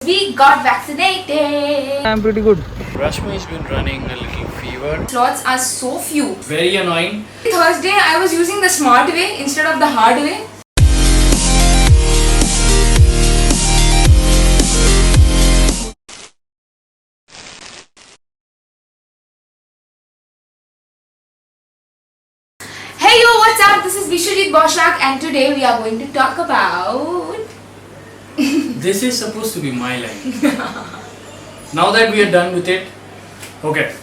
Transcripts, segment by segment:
we got vaccinated. I'm pretty good. Rashmi has been running a little fever. Slots are so few. Very annoying. Thursday I was using the smart way instead of the hard way. Hey yo, what's up? This is Vishwajit Boshak and today we are going to talk about... This is supposed to be my line. Now that we are done with it. Okay.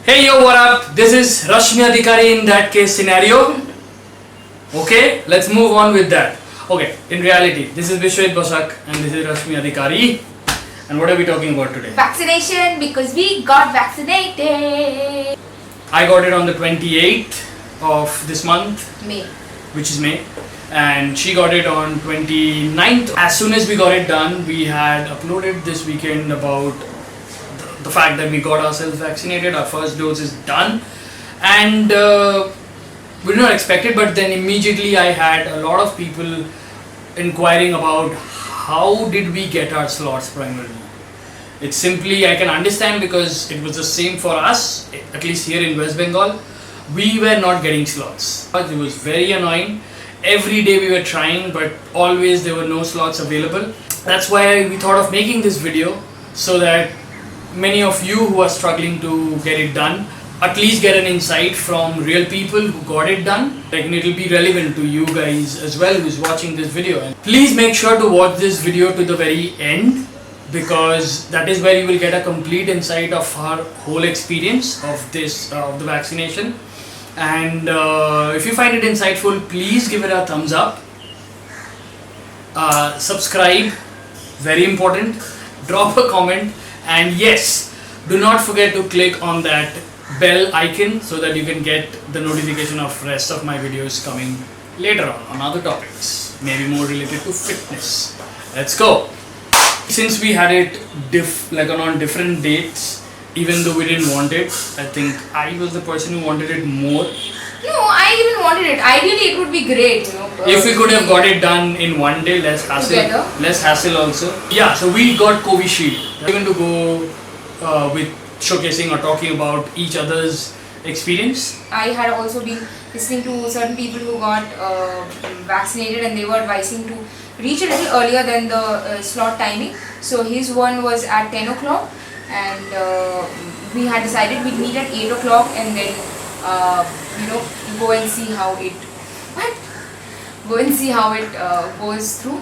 Hey yo, what up? This is Rashmi Adhikari in that case scenario. Okay, let's move on with that. Okay, in reality, this is Vishwajit Boshak and this is Rashmi Adhikari. And what are we talking about today? Vaccination, because we got vaccinated. I got it on the 28th of this month, May. which is May, and she got it on 29th. As soon as we got it done, we had uploaded this weekend about the fact that we got ourselves vaccinated. Our first dose is done, and we did not expect it, but then immediately I had a lot of people inquiring about how did we get our slots primarily. It's simply, I can understand, because it was the same for us, at least here in West Bengal. We were not getting slots. It was very annoying. Every day we were trying, but always there were no slots available. That's why we thought of making this video, so that many of you who are struggling to get it done at least get an insight from real people who got it done. Like, it will be relevant to you guys as well who's watching this video. And please make sure to watch this video to the very end, because that is where you will get a complete insight of our whole experience of this of the vaccination. And if you find it insightful, please give it a thumbs up, subscribe, very important, drop a comment, and yes, do not forget to click on that bell icon so that you can get the notification of rest of my videos coming later on other topics, maybe more related to fitness. Let's go. Since we had it on different dates, even though we didn't want it, I think I was the person who wanted it more. No, I even wanted it. Ideally, it would be great, If we could have got it done in one day, less hassle also. Yeah, so we got Covishield. Even to go with showcasing or talking about each other's experience. I had also been listening to certain people who got vaccinated, and they were advising to reach a little earlier than the slot timing. So his one was at 10 o'clock. And we had decided we'd meet at 8 o'clock and then go and see how it goes through,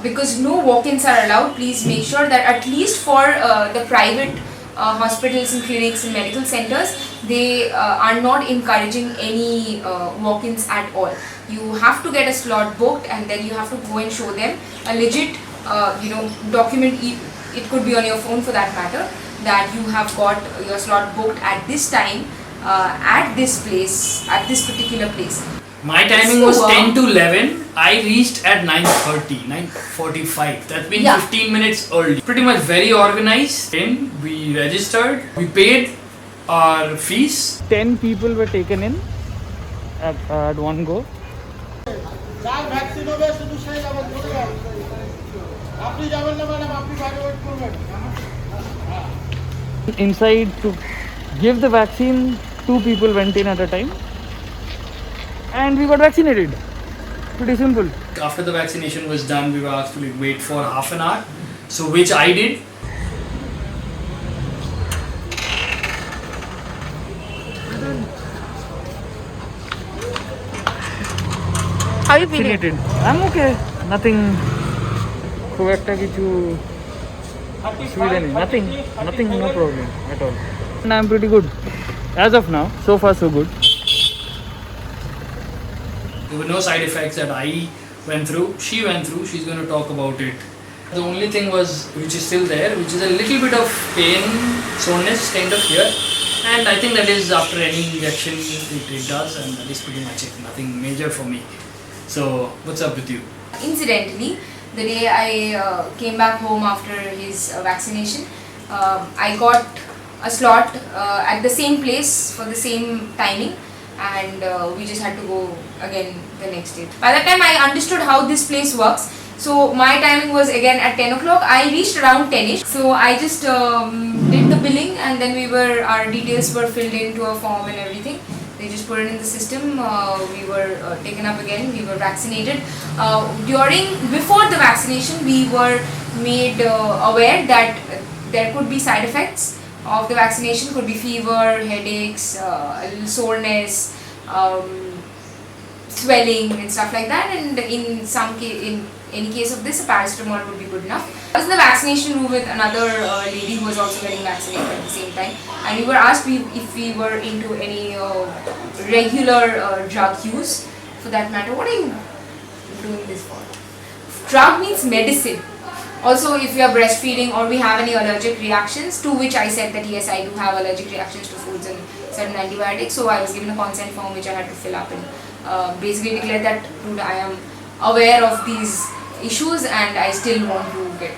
because no walk-ins are allowed. Please make sure that at least for the private hospitals and clinics and medical centers, they are not encouraging any walk-ins at all. You have to get a slot booked, and then you have to go and show them a legit document. It could be on your phone for that matter, that you have got your slot booked at this time, at this place, at this particular place. My timing was 10 to 11. I reached at 9:30, 9:45. That's been 15 minutes early. Pretty much very organized. Then we registered, we paid our fees. 10 people were taken in at one go. Inside to give the vaccine, 2 people went in at a time and we got vaccinated. Pretty simple. After the vaccination was done, we were asked to wait for half an hour, so which I did. How are you feeling? I'm okay. Nothing. Nothing, no problem at all. And I'm pretty good. As of now, so far so good. There were no side effects that I went through. She went through. She's going to talk about it. The only thing which is still there, which is a little bit of pain, soreness kind of here. And I think that is after any injection it does, and that is pretty much it. Nothing major for me. So, what's up with you? Incidentally, the day I came back home after his vaccination, I got a slot at the same place for the same timing, and we just had to go again the next day. By that time I understood how this place works, So my timing was again at 10 o'clock. I reached around 10ish. So I just did the billing, and then our details were filled into a form and everything. They just put it in the system. We were taken up again. We were vaccinated. Before the vaccination, we were made aware that there could be side effects of the vaccination. Could be fever, headaches, a little soreness, swelling and stuff like that. And in any case of this, a paracetamol would be good enough. I was in the vaccination room with another lady who was also getting vaccinated at the same time, and we were asked if we were into any regular drug use. For that matter, what are you doing this for? Drug means medicine. Also, if you are breastfeeding or we have any allergic reactions, to which I said that yes, I do have allergic reactions to foods and certain antibiotics. So I was given a consent form which I had to fill up and basically declare that I am aware of these issues and I still want to get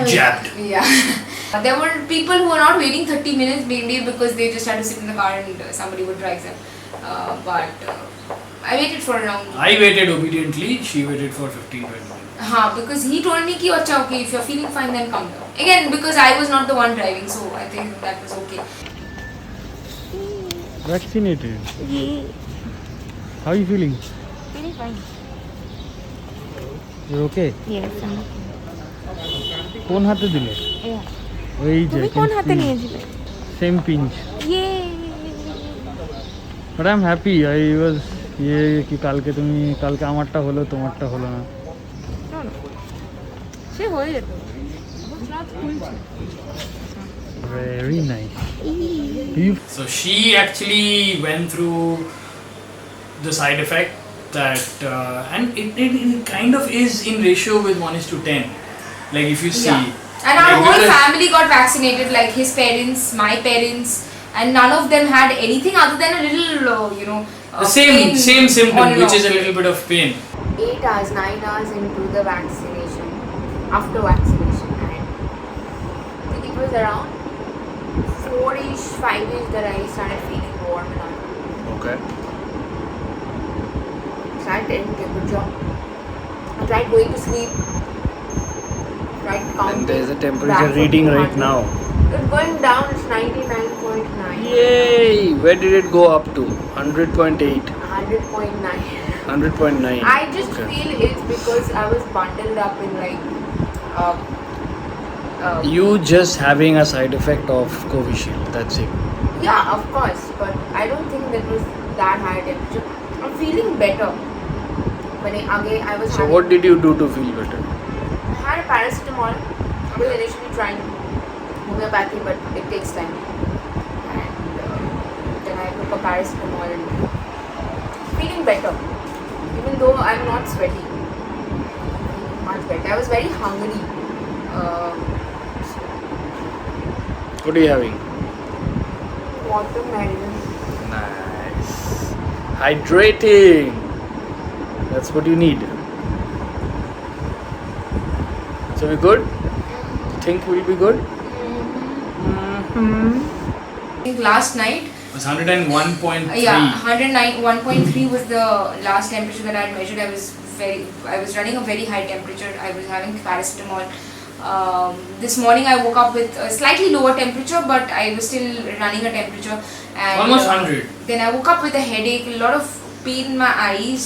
jabbed. Yeah. There were people who were not waiting 30 minutes maybe because they just had to sit in the car and somebody would drive them. But I waited for around. I waited obediently. She waited for 15-20 minutes. Because he told me ki acha okay, if you're feeling fine then come down. Again, because I was not the one driving, so I think that was okay. Vaccinated. Yeah. How are you feeling? Feeling fine. You're okay? Yes, I'm কোন হাতে দিলে? yeah. ওই যে তুমি কোন হাতে নিয়েছিলে? Same pinch. Yay! But I'm happy. I was কি কালকে আমারটা হলো তোমারটা হলো না। No, no. সে হয়ে যেত। রাত খুলছে। Very nice. So she actually went through the side effect that and it kind of is in ratio with 1:10. Like if you see. Yeah. And our whole family got vaccinated, like his parents, my parents, and none of them had anything other than a little, the same symptom, which is a little bit of pain. 8 hours, 9 hours into the vaccination, after vaccination, and I think it was around 4ish, 5ish that I started feeling warm and all. Okay. Tried taking temperature. I tried going to sleep. Tried counting. And there is a temperature reading right now. It's going down. It's 99.9. Yay! Where did it go up to? 100.8. 100.9. 100.9. I just feel it's because I was bundled up in You just having a side effect of Covishield. That's it. yeah, of course, but I don't think that was that high temperature. I'm feeling better. When I was So what did you do to feel better? I had a paracetamol. I was initially trying homeopathy, but it takes time. And then I took a paracetamol and feeling better. Even though I'm not sweaty. Much better. I was very hungry. What are you having? Watermelon. Nice. Hydrating. That's what you need. So we good? Think we'll be good? I think last night. It was 101.3. Yeah, 101.3 was the last temperature that I had measured. I was running a very high temperature. I was having paracetamol. This morning I woke up with a slightly lower temperature, but I was still running a temperature. And, Almost 100. Then I woke up with a headache, a lot of pain in my eyes.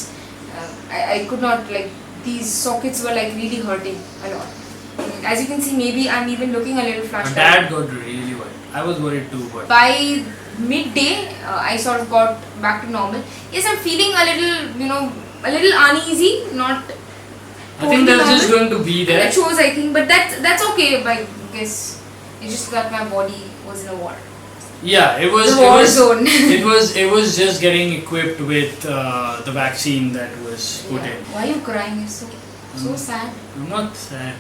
I could not, these sockets were really hurting a lot. As you can see, maybe I'm even looking a little flushed. My dad got really worried. I was worried too, but By midday, I sort of got back to normal. Yes, I'm feeling a little uneasy, not I think that's just going to be there. It shows, I think, but that's okay. I guess it's just that my body was in a war. Yeah, it was. The war zone. It was just getting equipped with the vaccine that was put in. Why are you crying? You're so sad. I'm not sad.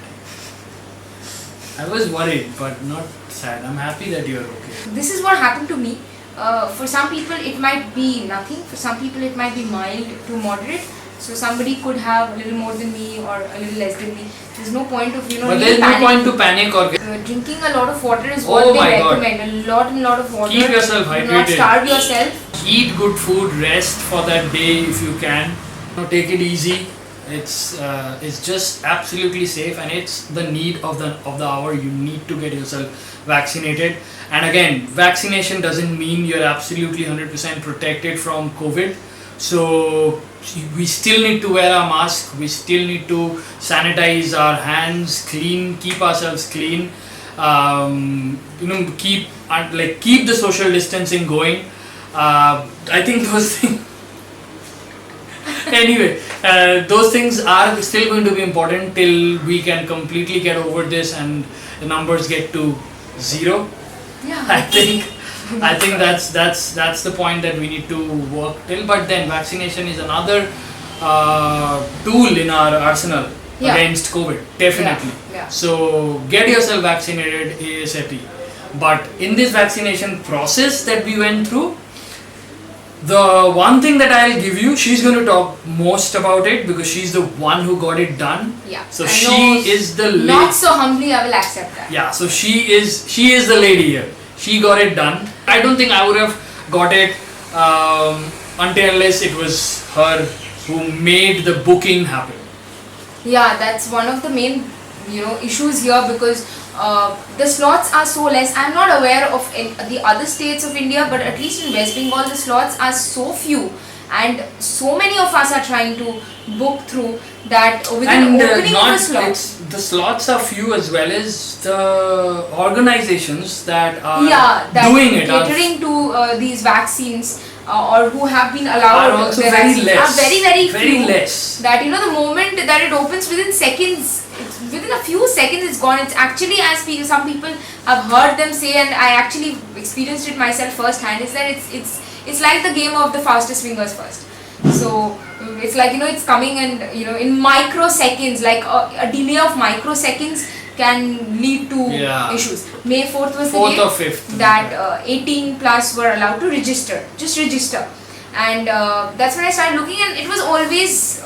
I was worried, but not sad. I'm happy that you're okay. This is what happened to me. For some people, it might be nothing. For some people, it might be mild to moderate. So somebody could have a little more than me or a little less than me. There's no point of But there's no point to panic or. Drinking a lot of water is what they recommend. A lot of water. Keep yourself hydrated. Do not starve yourself. Eat good food. Rest for that day if you can. Take it easy. It's just absolutely safe, and it's the need of the hour. You need to get yourself vaccinated. And again, vaccination doesn't mean you're absolutely 100% protected from COVID. So we still need to wear our mask. We still need to sanitize our hands, keep ourselves clean. Keep the social distancing going. I think those things. Anyway, those things are still going to be important till we can completely get over this and the numbers get to zero. Yeah. I think that's the point that we need to work till. But then vaccination is another tool in our arsenal against COVID. Definitely. Yeah. So get yourself vaccinated ASAP. But in this vaccination process that we went through, the one thing that I'll give you, she's going to talk most about it because she's the one who got it done. Yeah. So I she know, is the lady. not so humbly, I will accept that. Yeah. So she is the lady here. She got it done. I don't think I would have got it until unless it was her who made the booking happen. Yeah, that's one of the main issues here, because the slots are so less. I'm not aware of the other states of India, but at least in West Bengal the slots are so few, and so many of us are trying to book through that within opening of a slot. The slots are few, as well as the organizations that are doing it catering to these vaccines or who have been allowed are also their very vaccines less. are very few. Less. That the moment that it opens, within seconds, within a few seconds it's gone. It's actually, as some people have heard them say, and I actually experienced it myself firsthand, is that it's like the game of the fastest fingers first. So it's like it's coming, and in microseconds, like a delay of microseconds can lead to issues. May 4th was the 4th day or 5th that 18 plus were allowed to register, and that's when I started looking, and it was always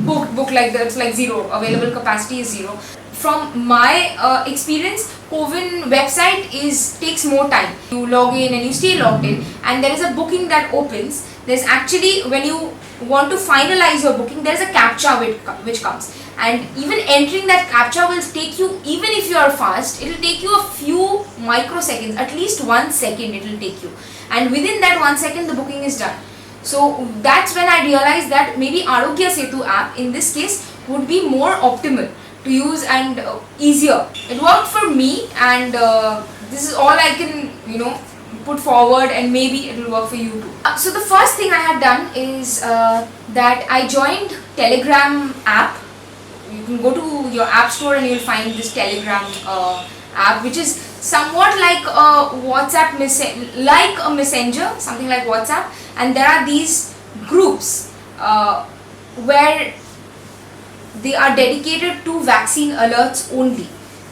booked like that. It's like zero, available capacity is zero. From my experience, Covin website takes more time. You log in and you stay logged in, and there is a booking that opens. There's actually, when you want to finalize your booking, there's a CAPTCHA which comes, and even entering that CAPTCHA will take you, even if you are fast, it will take you a few microseconds, at least 1 second it will take you, and within that 1 second the booking is done. So that's when I realized that maybe Arogya Setu app in this case would be more optimal to use and easier. It worked for me, and this is all I can put forward, and maybe it will work for you too. So the first thing I had done is that I joined Telegram app. You can go to your app store and you'll find this Telegram app, which is somewhat like a WhatsApp like a messenger, something like WhatsApp, and there are these groups where they are dedicated to vaccine alerts only,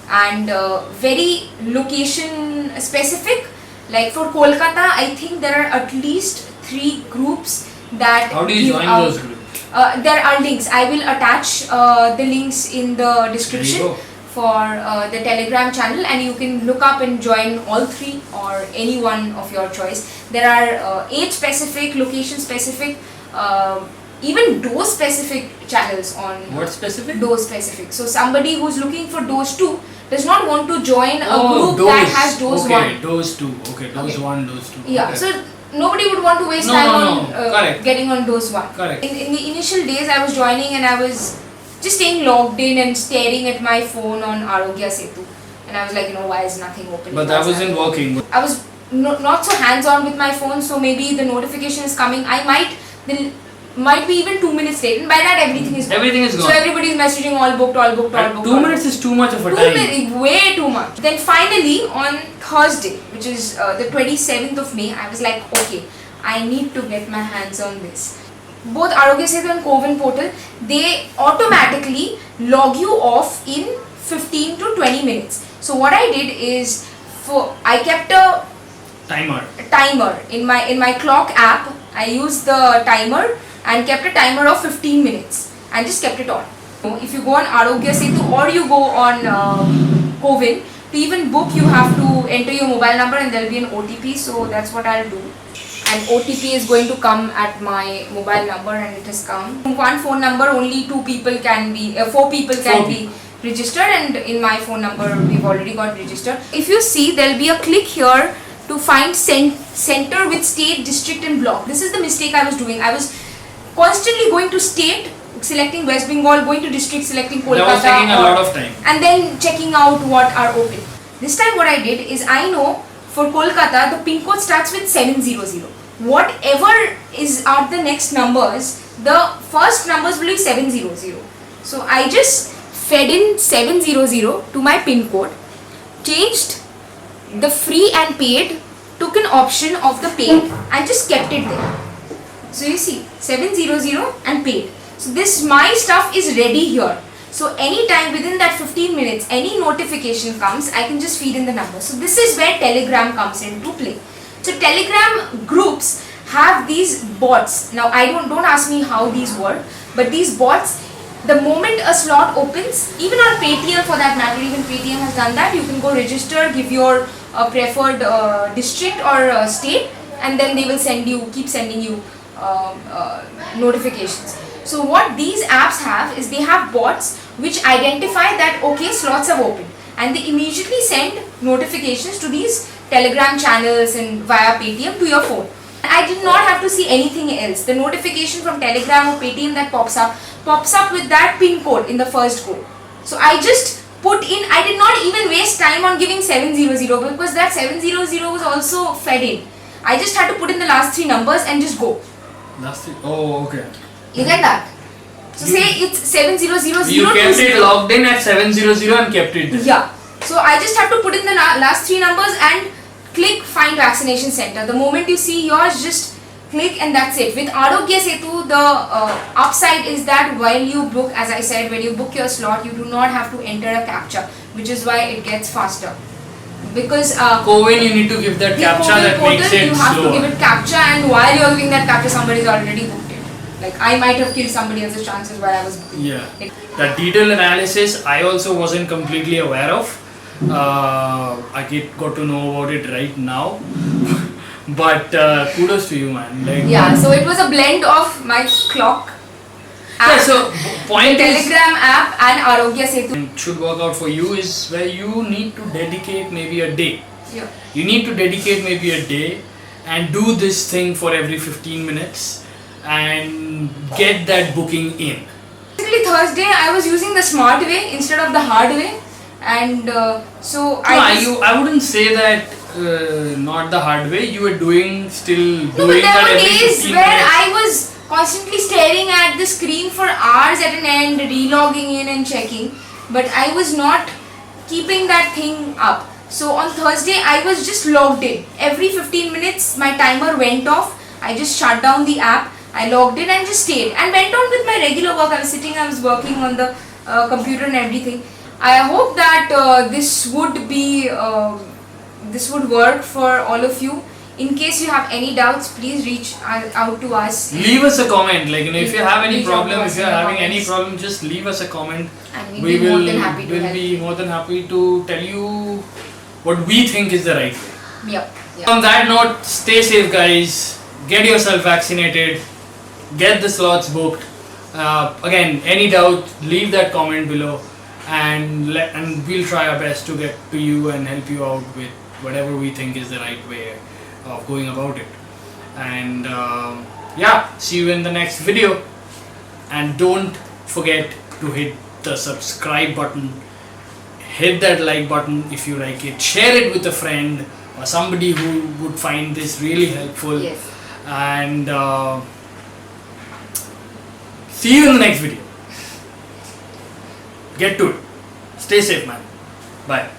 and very location specific. Like for Kolkata, I think there are at least 3 groups that. How do you join those groups? There are links. I will attach the links in the description for the Telegram channel, and you can look up and join all 3 or any one of your choice. There are age specific, location specific, even dose specific channels on. What specific? Dose specific. So somebody who's looking for dose 2 does not want to join a group that has dose 1. Okay, dose 2. Okay, dose 1, dose 2. Yeah, okay. so nobody would want to waste time on getting on dose 1. Correct. In the initial days, I was joining and I was just staying logged in and staring at my phone on Arogya Setu, and I was like, why is nothing opening? But that wasn't working. I was not so hands-on with my phone, so maybe the notification is coming. I might be even 2 minutes late, and by that everything is gone. Everything is gone. So everybody is messaging all booked. 2 minutes is too much of a time. Way too much. Then finally on Thursday, which is the 27th of May, I was like, okay, I need to get my hands on this. Both Arogya Setu and Covin portal, they automatically log you off in 15 to 20 minutes. So what I did is, I kept a timer in my clock app. I used the timer and kept a timer of 15 minutes and just kept it on. If you go on Arogya Setu or you go on Covin, to even book you have to enter your mobile number and there will be an OTP, so that's what I'll do. an OTP is going to come at my mobile number, and it has come. From one phone number, only 4 people can be registered, and in my phone number we've already got registered. If you see, there'll be a click here to find center with state, district and block. This is the mistake I was doing. I was constantly going to state, selecting West Bengal, going to district, selecting Kolkata. That was taking a lot of time. And then checking out what are open. This time what I did is, I know for Kolkata the pin code starts with 700. Whatever are the next numbers, the first numbers will be 700. So I just fed in 700 to my pin code, changed the free and paid, took an option of the paid and just kept it there. So you see 700 and paid. So this my stuff is ready here. So anytime within that 15 minutes any notification comes, I can just feed in the number. So this is where Telegram comes into play. So Telegram groups have these bots. Now don't ask me how these work, but these bots, the moment a slot opens, even on Paytm for that matter, even Paytm has done that, you can go register, give your preferred district or state, and then they will keep sending you notifications. So what these apps have is, they have bots which identify that okay, slots have opened, and they immediately send notifications to these Telegram channels and via Paytm to your phone. I did not have to see anything else. The notification from Telegram or Paytm that pops up with that pin code in the first go. So I just put in, I did not even waste time on giving 700 because that 700 was also fed in. I just had to put in the last 3 numbers and just go. Last 3? Oh, okay. You get that? So say it's 700. You kept it logged in at 700 and kept it there. Yeah. So I just have to put in the last 3 numbers and click find vaccination center. The moment you see yours, just click and that's it. With Arogya Setu, the upside is that while you book, as I said, when you book your slot, you do not have to enter a captcha, which is why it gets faster. Because COVID, you need to give that captcha that portal, makes it you have slower. to give it captcha, and while you are giving that captcha, somebody is already booked it. Like I might have killed somebody else's chances while I was booking. Yeah. That detailed analysis I also wasn't completely aware of. I got to know about it right now. But kudos to you, man. Like, yeah, so it was a blend of my clock app, yeah, so point Telegram app and Arogya Setu. Should work out for you is where you need to dedicate maybe a day. Yeah. You need to dedicate maybe a day and do this thing for every 15 minutes and get that booking in. Basically Thursday I was using the smart way instead of the hard way, and I wouldn't say that not the hard way. You were doing there that were every days 15 where minutes. I was constantly staring at the screen for hours at an end, re-logging in and checking, but I was not keeping that thing up. So on Thursday I was just logged in. Every 15 minutes my timer went off. I just shut down the app, I logged in and just stayed and went on with my regular work. I was working on the computer and everything. I hope that this would work for all of you. In case you have any doubts, please reach out to us. Leave us a comment. Like, if you have any Reach out to problem, us if you are in the having any comments. problem, just leave us a comment. And we'll be more than happy to we'll help. be more than happy to tell you what we think is the right way. Yep. On that note, stay safe, guys. Get yourself vaccinated. Get the slots booked. Again, any doubt, leave that comment below, and we'll try our best to get to you and help you out with whatever we think is the right way of going about it. And yeah, see you in the next video. And don't forget to hit the subscribe button. Hit that like button if you like it. Share it with a friend or somebody who would find this really helpful. Yes. And see you in the next video. Get to it. Stay safe, man. Bye.